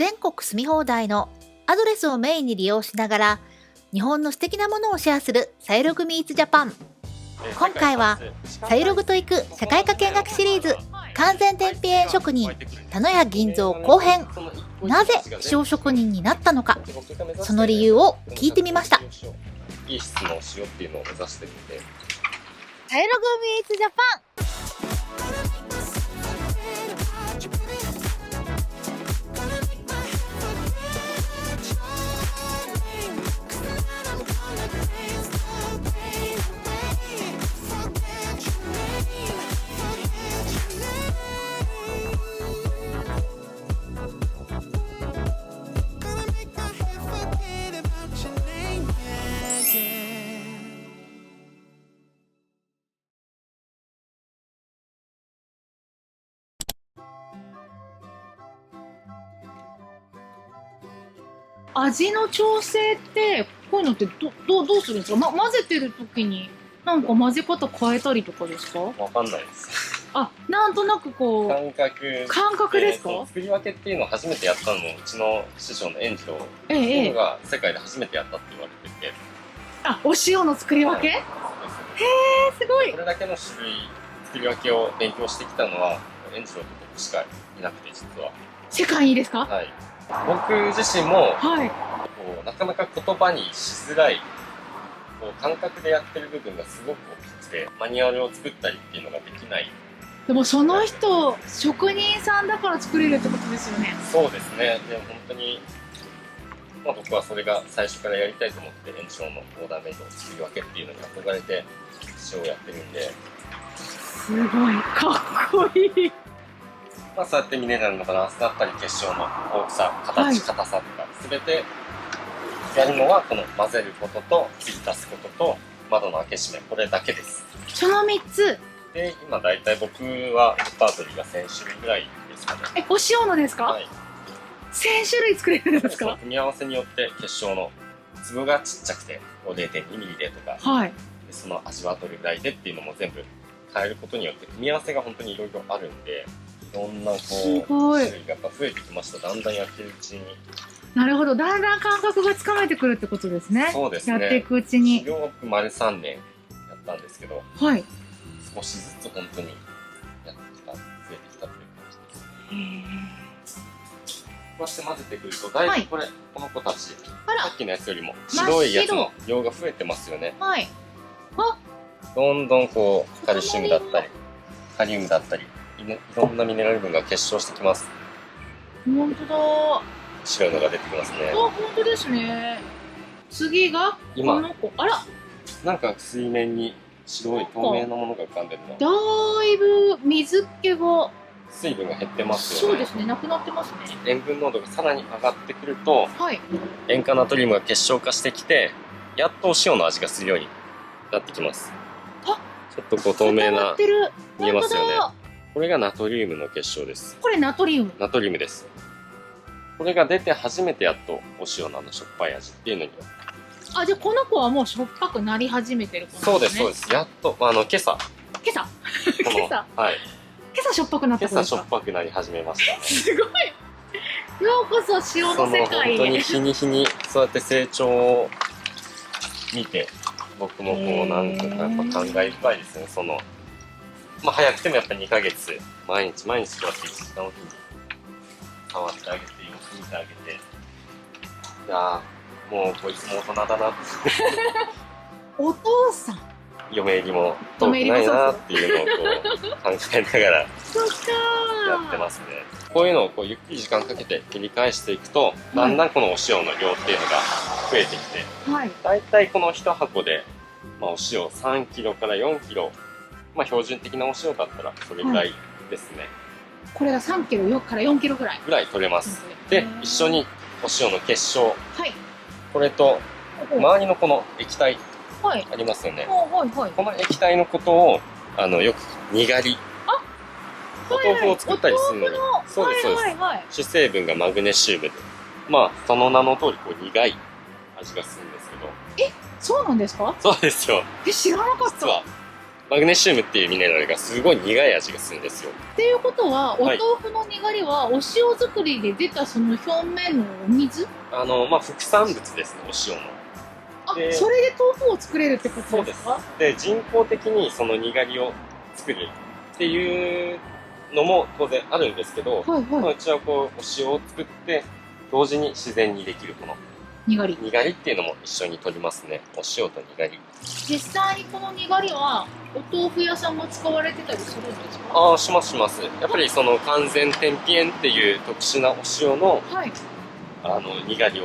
全国住み放題のアドレスをメインに利用しながら日本の素敵なものをシェアするサイログミーツジャパン。今回はサイログと行く社会科見学シリーズ完全天日塩職人田野屋銀蔵後編。なぜ塩職人になったのか、その理由を聞いてみました。いい質の塩っていうのを目指してるんで、サイログミーツジャパン。味の調整ってこういうのってどうするんですか？混ぜてる時になんか混ぜ方変えたりとかですか？わかんないです。あ、なんとなくこう感覚ですか？作り分けっていうのを初めてやったのもうちの師匠の円次郎っていうのが世界で初めてやったって言われてて、あ、お塩の作り分け？へえ、すごい。これだけの種類作り分けを勉強してきたのは円次郎と僕しかいなくて、実は世界にですか？はい。僕自身も、はい、こうなかなか言葉にしづらいこう感覚でやってる部分がすごく大きくて、マニュアルを作ったりっていうのができない。でもその人職人さんだから作れるってことですよね。そうですね。でも本当に、僕はそれが最初からやりたいと思って円次郎のオーダーメイドを作り分けっていうのに憧れて塩をやってるんで、すごいかっこいい。そうやってミネラルのバランスだったり結晶の大きさ、形、硬さとか全てやるのはこの混ぜることと継ぎ足すことと窓の開け閉め、これだけです。その3つで、今だいたい僕はレパートリーが1000種類ぐらいですかね。お塩のですか？はい。1000種類作れるんですか？組み合わせによって結晶の粒がちっちゃくて 0.2 ミリでとか、はい、でその味はどれぐらいでっていうのも全部変えることによって組み合わせが本当にいろいろあるんで、いろんな種類がやっぱ増えてきました。だんだんやってるうちに。なるほど、だんだん感覚がつかめてくるってことですね。そうですね。やっていくうちに。修行は僕丸3年やったんですけど、はい、少しずつ本当にやってきた、増えてきたっていう感じです。こうして混ぜてくると、だいぶこれ、この子たち、さっきのやつよりも白いやつの量が増えてますよね。はい。あ、どんどんこうカルシウムだったりカリウムだったりいろんなミネラル分が結晶してきます。本当だ。白いのが出てきますね。あ、本当ですね。次がこの子。あら、なんか水面に白い透明なものが浮かんでるの。だいぶ水気が、水分が減ってますよね。そうですね、なくなってますね。塩分濃度がさらに上がってくると、はい、塩化ナトリウムが結晶化してきて、やっとお塩の味がするようになってきます。あ、ちょっとこう透明な見えますよね。本これがナトリウムの結晶です。これナトリウム。ナトリウムです。これが出て初めてやっとお塩のしょっぱい味っていうのに。あ、じゃあこの子はもうしょっぱくなり始めてる子なんですね。そうです、そうです。やっと、今朝今朝はい。今朝しょっぱくなった子ですか？今朝しょっぱくなり始めましたね。すごい。ようこそ塩の世界へ。本当に日に日にそうやって成長を見て、僕もこうなんかやっぱ感慨深いですね。早くてもやっぱ2ヶ月、毎日こうやって1時間おきに触ってあげて、様子見てあげて、いやー、もうこいつも大人だなって。お父さん。嫁入りも遠くないなっていうのをこう考えながらやってますね。こういうのをこうゆっくり時間かけて繰り返していくと、だんだんこのお塩の量っていうのが増えてきて、だいたいこの1箱で、お塩3キロから4キロ、標準的なお塩だったらそれぐらいですね。これが3キロから4キロぐらい取れます。で、一緒にお塩の結晶、これと周りのこの液体ありますよね。この液体のことをよくにがり、お豆腐を作ったりするのに、そうです、そうです。主成分がマグネシウムで、その名の通りこう苦い味がするんですけど。そうなんですか？そうですよ。知らなかった。実はマグネシウムっていうミネラルがすごい苦い味がするんですよ。っていうことは、おはい豆腐のにがりは、お塩作りで出たその表面のお水？副産物ですね、お塩の。あ、でそれで豆腐を作れるってことそうですですか？で、人工的にそのにがりを作るっていうのも当然あるんですけど、はいはい。うちはこう、お塩を作って、同時に自然にできるこのにがり。にがりっていうのも一緒に取りますね。お塩とにがり。実際にこのにがりは、お豆腐屋さんも使われてたりするんですか？ああ、しますします。やっぱりその完全天日塩っていう特殊なお塩の、はい。にがりを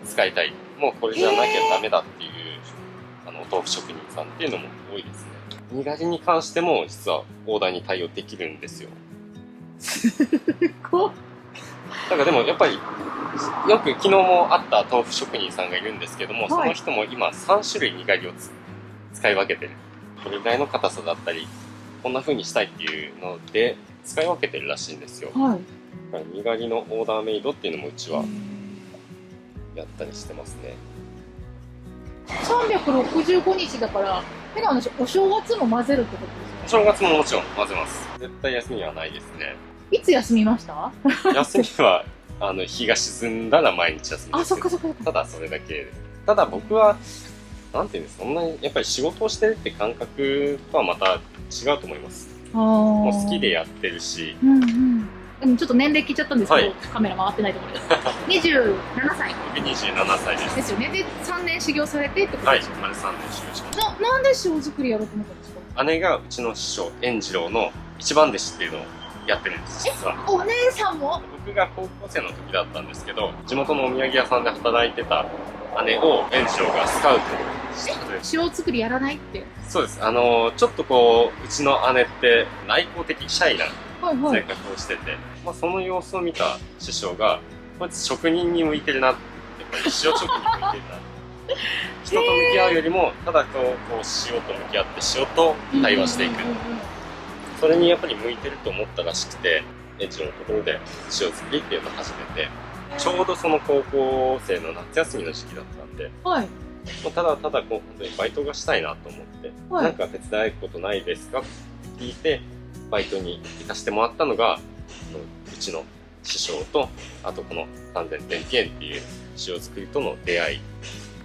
使いたい。もうこれじゃなきゃダメだっていう、お豆腐職人さんっていうのも多いですね。にがりに関しても実はオーダーに対応できるんですよ。こだからでもやっぱり、よく昨日も会った豆腐職人さんがいるんですけども、はいその人も今3種類にがりを使い分けてる。これぐらいの硬さだったり、こんな風にしたいっていうので使い分けてるらしいんですよ。はい。だからにがりのオーダーメイドっていうのもうちはやったりしてますね。 365日だから、変な話、お正月も混ぜるってことですか？お正月ももちろん混ぜます。絶対休みはないですね。いつ休みました？休みは日が沈んだら毎日休みあ、ですけど、そっかそっかそっか。ただそれだけです。ただ僕はなんていうんですか、そんなにやっぱり仕事をしてるって感覚とはまた違うと思います。もう好きでやってるし、うんうん。でもちょっと年齢聞いちゃったんですけど、はいカメラ回ってないと思うんですけど、27歳僕27歳です。ですよね。で、3年修行されてってことはいですよね。、丸3年修行しましなんで塩作りやろうと思ったんですか？た。姉がうちの師匠、円次郎の一番弟子っていうのをやってるんです、実は。お姉さんも？僕が高校生の時だったんですけど、地元のお土産屋さんで働いてた姉を円次郎がスカウトしたんです。塩作りやらないって。そうです。ちょっとこう、うちの姉って内向的、シャイな性はいはい。格をしてて、その様子を見た師匠が、こいつ職人に向いてるなって、やっぱり塩職人に向いてるな。人と向き合うよりも、ただこう塩と向き合って塩と対話していく。それにやっぱり向いてると思ったらしくて、円次郎のところで塩作りっていうのを始めて、ちょうどその高校生の夏休みの時期だったんで、はい。もうただただこう本当にバイトがしたいなと思って、はいなんか手伝えることないですかって聞いて、バイトに行かせてもらったのが、うちの師匠と、あとこの完全天日塩っていう塩作りとの出会い。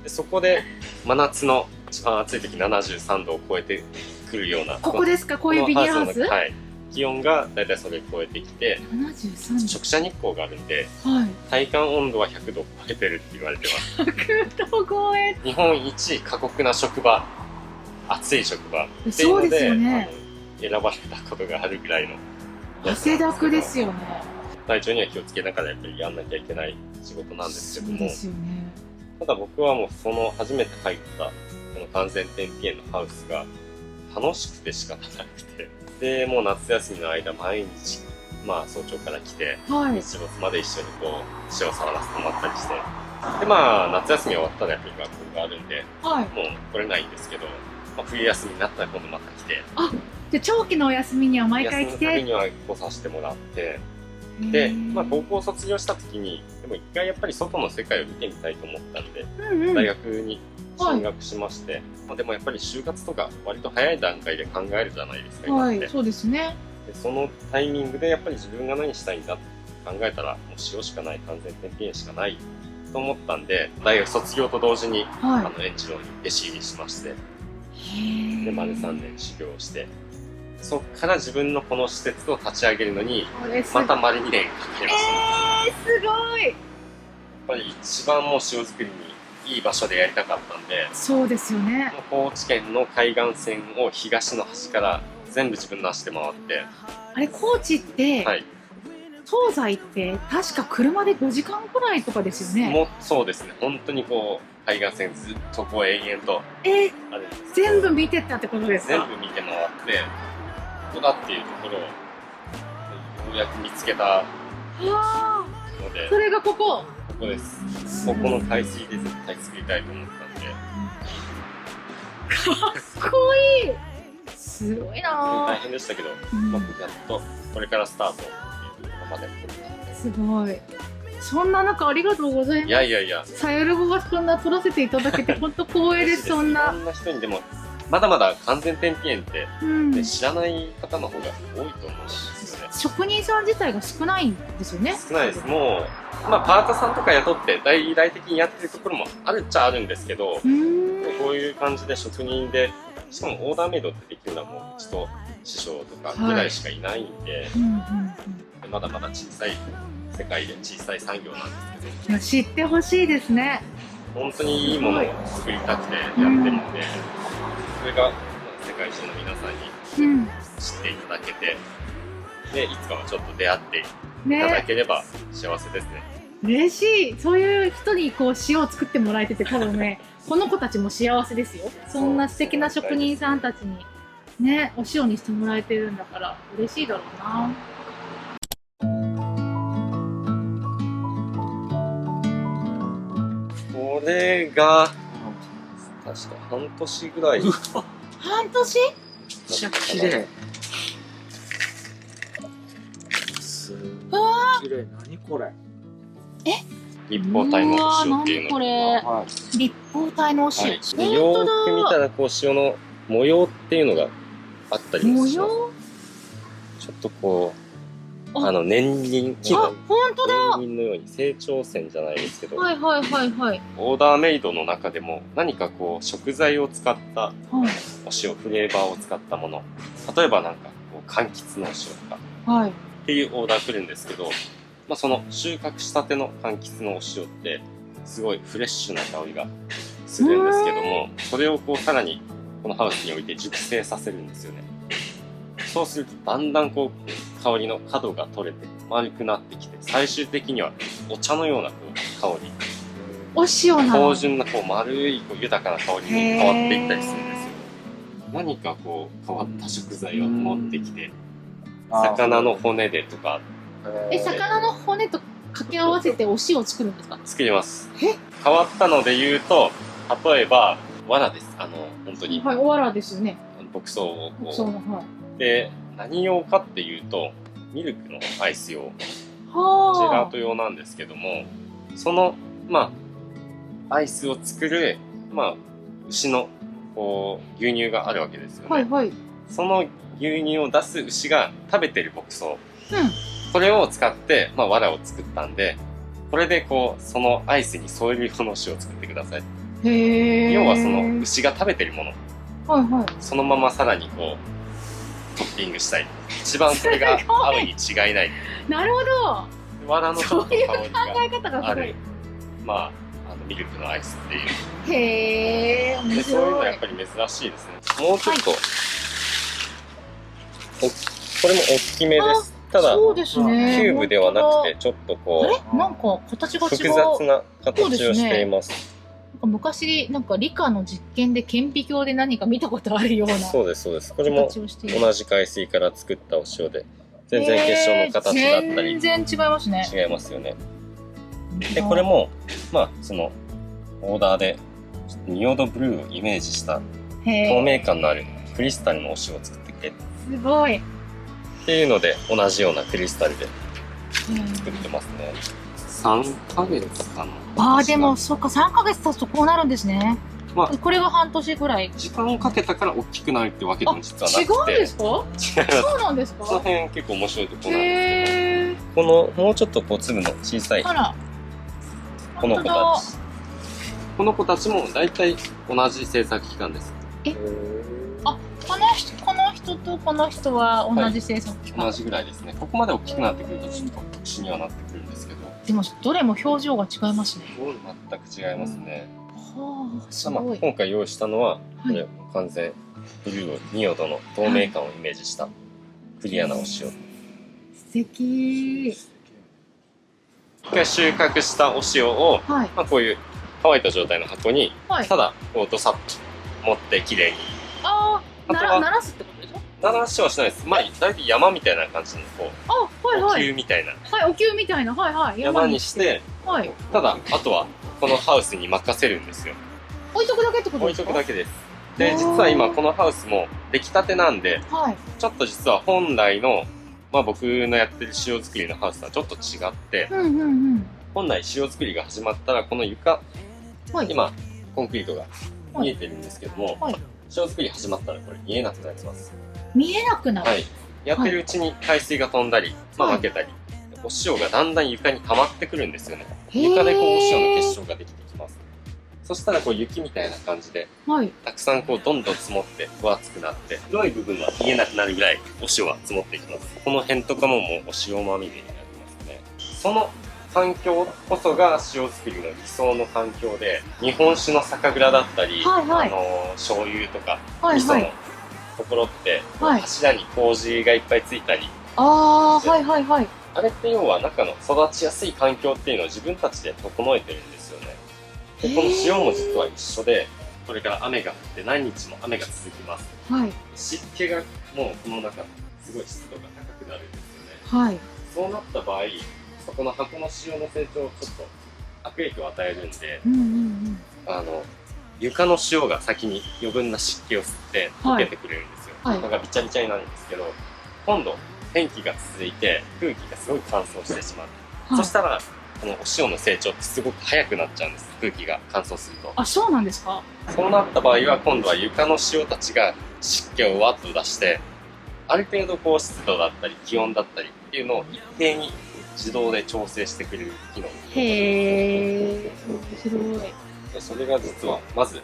でそこで真夏の一番暑い時73度を超えてくるような。ここですか？こういうビニールハウス？はい。気温がだいたいそれを超えてきて、 73直射日光があるんで、度。はい。体感温度は100度を超えてるって言われてます。100度超え。日本一過酷な職場、暑い職場っていうそうでので、すよね。選ばれたことがあるぐらいの汗だくですよね。体調には気をつけながらやっぱりやんなきゃいけない仕事なんですけども、そうですよね。ただ僕はもうその初めて入ったこの完全天日塩のハウスが楽しくて仕方なくて、でもう夏休みの間毎日早朝から来て、はい。日没まで一緒にこう塩触らせてもらったりして、で夏休み終わったらやっぱり学校があるんではい。もう来れないんですけど、冬休みになったら今度また来て、で、長期のお休みには毎回来休みのたびて。には来させてもらって、へで、ー高校卒業した時に、でも一回やっぱり外の世界を見てみたいと思ったんで、うんうん。大学に進学しまして、でもやっぱり就活とか割と早い段階で考えるじゃないですか、今って。はい。そうですね。でそのタイミングでやっぱり自分が何したいんだって考えたら、もう塩しかない、完全天日塩しかないと思ったんで、大学卒業と同時に、は円次郎に弟子入りしまして、い。へで、丸3年修行して、そっから自分のこの施設を立ち上げるのに、これすまた丸2年かかりました。すごい。やっぱり一番もう塩作りにいい場所でやりたかったんで、そうですよね。高知県の海岸線を東の端から全部自分の足で回って、あれ、高知って、はい。東西って確か車で5時間くらいとかですよね。もうそうですね、本当にこう、海岸線ずっとこう延々とあるんですけど、全部見てったってことですか？全部見て回って、ここだっていうところをようやく見つけたはあ、ので、それがここ。ここです。ここの海水で絶対作りたいと思ったんで、かっこいい。すごいな大ぁ。変でしたけど、うんやっとこれからスタートっていうところまで来れたんで。すごい。そんな中ありがとうございます。いやいやいや、さゆるごがそんな撮らせていただけて本当光栄です。そんいろな。んな人にでもまだまだ完全天日塩って、うんね、知らない方の方が多いと思うんですよね。職人さん自体が少ないんですよね。少ないです。もう、まあ、パートさんとか雇って大々的にやってるところもあるっちゃあるんですけど、こういう感じで職人で、しかもオーダーメイドってできるのはもううちと師匠とかぐらいしかいないんで、まだまだ小さい世界で小さい産業なんですけど、知ってほしいですね。本当にいいものを作りたくてやってるんで、それが世界中の皆さんに知っていただけて、でいつかはちょっと出会っていただければ幸せですね。嬉しい。そういう人にこう塩を作ってもらえてて、多分ねこの子たちも幸せですよ。そんな素敵な職人さんたちにねお塩にしてもらえてるんだから嬉しいだろうな。これが確か半年ぐらい。半年？めっちゃ綺麗。すごい綺麗。何これ？立方体のお塩っていうのこれ立方体のお塩、でよーく見たらこう塩の模様っていうのがあったりもします。ちょっとこう年輪あ、本当だ。年輪のように成長線じゃないですけど、はいはいはいはい。オーダーメイドの中でも何かこう食材を使ったお塩、フレーバーを使ったもの、例えばなんかこう柑橘のお塩とかっていうオーダー来るんですけど、まあ、その収穫したての柑橘のお塩ってすごいフレッシュな香りがするんですけども、それをこうさらにこのハウスに置いて熟成させるんですよね。そうするとだんだんこう香りの角が取れて丸くなってきて、最終的にはお茶のようなこう香り、お塩なの芳醇なこう丸いこう豊かな香りに変わっていったりするんですよ。何かこう変わった食材を持ってきて、魚の骨でとか、魚の骨と掛け合わせてお塩を作るんですか？作ります。変わったので言うと、例えば藁です。本当にはい、おわらですよね。牧草をこそう、はうで、何用かっていうとミルクのアイス用、い。ジェはラート用なんですけども、そのまあアイスを作る牛のこう牛乳があるわけですよね。はいはい。その牛乳を出す牛が食べてる牧草、これを使って藁を作ったんで、これでこうそのアイスに添える用の塩を作ってください。要はその牛が食べてるもの、そのままさらにこうトッピングしたい。一番これが合うに違いない。なるほど。藁のちょっと香り考え方があるがすごい。ミルクのアイスっていう。へー、面でそういうのは白い。やっぱり珍しいですね。もうちょっと、これも大きめです。ただ、そうですね。キューブではなくて、ちょっとこう、なんか形が違う。複雑な形をしています。昔、なんか理科の実験で顕微鏡で何か見たことあるようなそうです、そうです。これも形をしている。同じ海水から作ったお塩で、全然結晶の形だったり、全然違いますね。違いますよね。で、これも、その、オーダーで、仁淀ブルーをイメージした透明感のあるクリスタルのお塩を作ってくれすごい。っていうので、同じようなクリスタルで作ってますね。3ヶ月かな。でもそっか、3ヶ月経つとこうなるんですね。これが半年ぐらい。時間をかけたから大きくなるってわけでも実はなくて。違うんですか？違います。そうなんですか？その辺結構面白いところなんですけど、このもうちょっとこう粒の小さいこの子たち。この子たちも大体同じ制作期間です。この人とこの人は同じ制作期間、同じぐらいですね。ここまで大きくなってくるとちょっと特殊にはなってくるんですけど。でもどれも表情が違いますね。全く違いますね。すごい。今回用意したのは、これ完全ブルーを仁淀の透明感をイメージしたクリアなお塩。素敵。一回収穫したお塩を、こういう乾いた状態の箱に、ただこうドサッと持ってきれいに。鳴らすってことでしょ？鳴らしはしないです。大体山みたいな感じのこう、お灸みたいな。お灸みたいな。山にして、ただあとはこのハウスに任せるんですよ。置いとくだけってことですか？置いとくだけです。で、実は今このハウスも出来たてなんで、ちょっと実は本来の僕のやってる塩作りのハウスとはちょっと違って、本来塩作りが始まったらこの床、今コンクリートが見えてるんですけども、塩作り始まったらこれ見えなくなります。見えなくなる。はい。やってるうちに海水が飛んだり、まあはい負けたり、お塩がだんだん床に溜まってくるんですよね。へー床でこうお塩の結晶ができてきます。そしたらこう雪みたいな感じで、はい。たくさんこうどんどん積もって分厚くなって、黒い部分は見えなくなるぐらいお塩が積もっていきます。この辺とかももうお塩まみれになりますね。その環境こそが塩作りの理想の環境で、日本酒の酒蔵だったり、はいはい醤油とかはい味噌のはい。ところって、はい柱に麹がいっぱいついたり、ああ、はいはいはい。あれって要は中の育ちやすい環境っていうのを自分たちで整えてるんですよね。でこの塩も実は一緒で、これから雨が降って何日も雨が続きます。はい。湿気がもうこの中すごい湿度が高くなるんですよね。はい。そうなった場合、そこの箱の塩の成長をちょっと悪影響を与えるんで、うんうん床の塩が先に余分な湿気を吸って溶けてくれるんですよ。はい床がびちゃびちゃになるんですけど、今度天気が続いて空気がすごい乾燥してしまう。うん。そしたらこのお塩の成長ってすごく早くなっちゃうんです。空気が乾燥すると。あ、そうなんですか？そうなった場合は今度は床の塩たちが湿気をわっと出して、ある程度こう湿度だったり気温だったりっていうのを一定に自動で調整してくれる機能。へえ、面白い。でそれが実はまず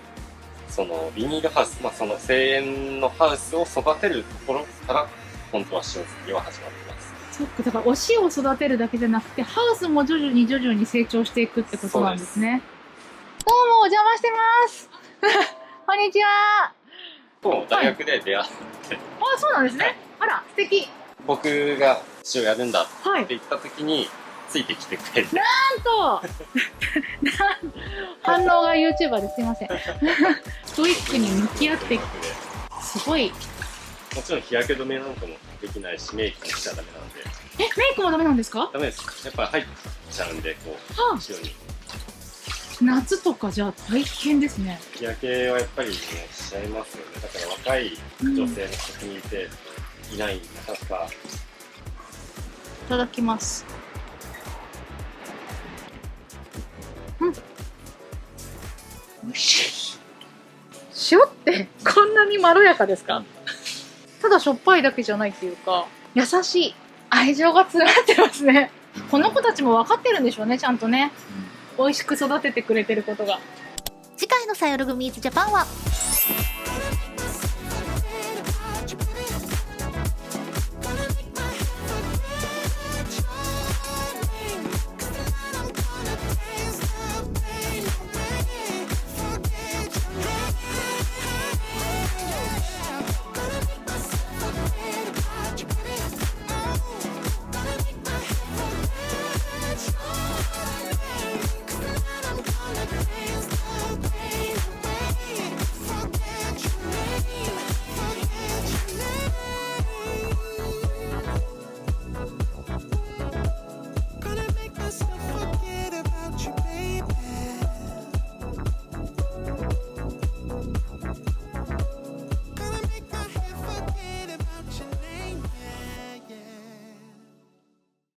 そのビニールハウス、まあ、その製塩のハウスを育てるところから本当は塩作りは始まってます。そっか、だからお塩を育てるだけじゃなくて、ハウスも徐々に成長していくってことなんですね。どうもお邪魔してます。こんにちは。と大学で出会って、あ、そうなんですね。あら、素敵。僕が塩やるんだってはい。言った時についてきてくれて、なんと反応が YouTuber ですいません。ストイックに向き合ってすごい。もちろん日焼け止めなんかもできないし、メイクもしちゃダメなんで。え、メイクもダメなんですか？ダメです。やっぱり入っちゃうんで、こう、はあ、塩に。夏とかじゃあ大変ですね。日焼けはやっぱりね、しちゃいますよね。だから若い女性の職人っていない、なかなか。いただきます。うん。塩ってこんなにまろやかですか？ただしょっぱいだけじゃないっていうか、優しい愛情が詰まってますね。この子たちも分かってるんでしょうね、ちゃんとね。美味しく育ててくれてることが。次回のさよろぐミーツジャパンは